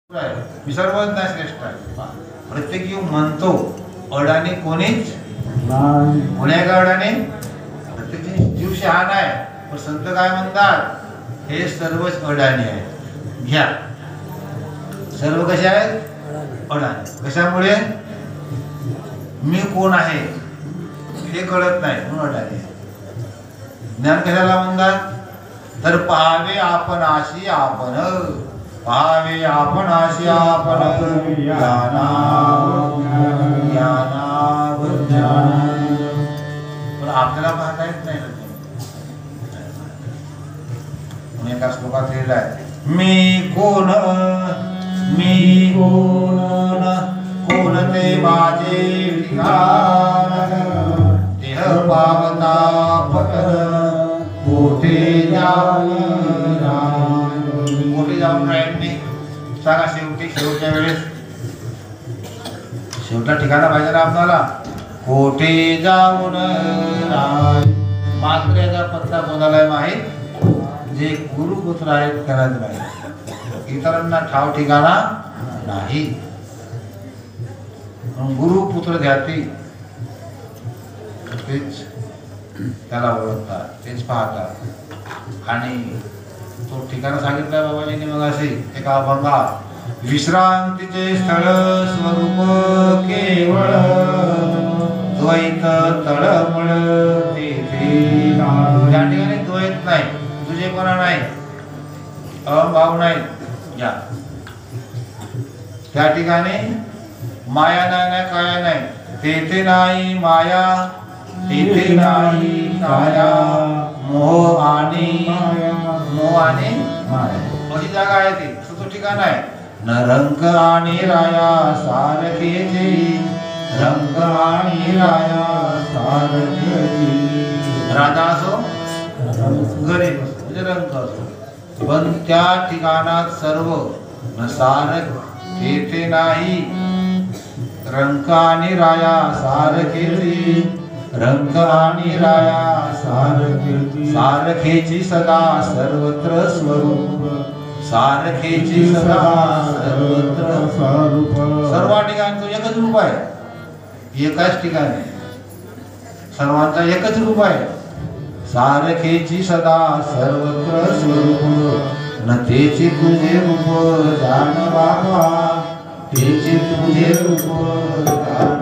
मी सर्वज्ञ श्रेष्ठ आहे. प्रत्येक जीव म्हणतो अडाणी कोणीच कोण्या का अडाणी प्रत्येक जीव शहाणा आहे. पण संत काय म्हणतात हे सर्वच अडाणी आहे. घ्या सर्व कसे आहेत अडाणी. कशामुळे मी कोण आहे हे कळत नाही म्हणून अडाणी आहे. ज्ञान कशाला म्हणतात तर पाहावे आपण अशी आपण पाहावे आपण अशी आपण पण आपल्याला पाहता येत नाही. म्हणून एका श्लोकात लिहिलं आहे मी कोण कोण ते माझे ठिकाण देह पावता पटन कोठे जाऊन राहील मी सांगा. शेवटच्या वेळेस शेवटला ठिकाणा पाहिजे ना आपल्याला. कोठे जाऊन मात्र याचा पत्ता कोणाला माहीत जे गुरुपुत्र आहेत त्यांनाच माहीत. इतरांना ठाव ठिकाणा नाही. गुरुपुत्र ध्याती तेच त्याला ओळखतात तेच पाहतात. आणि तो ठिकाण सांगितलं बाबाजींनी मग असे एका अभंगात विश्रांतीचे स्थळ स्वरूप केवळ द्वैत तळमळ तेथे. त्या ठिकाणी द्वैत नाही तुझेपणा नाही अहंभाव नाही. या त्या ठिकाणी माया नाही काया नाही. तेथे नाही माया तेथे नाही काया मोह आणि माया अशी जागा आहे. ती तो ठिकाण आहे. न रंग आणि राया सारखेचे रंग आणि राया सारखेचे. राजा असो गरीब असो म्हणजे रंग असो पण त्या ठिकाणात सर्व न सारख तेथे नाही. रंग आणि राया सारखेचे रंग आणि राया सारखेची सदा सर्वत्र स्वरूप सारखेची सदा सर्वत्र स्वरूप. सर्व ठिकाणी तो एकच रूप आहे. एकाच ठिकाणी सर्वांचा एकच रूप आहे. सारखेची सदा सर्वत्र स्वरूप न तेचे तुझे रूप जाण बाबा तेचे तुझे रूप जाण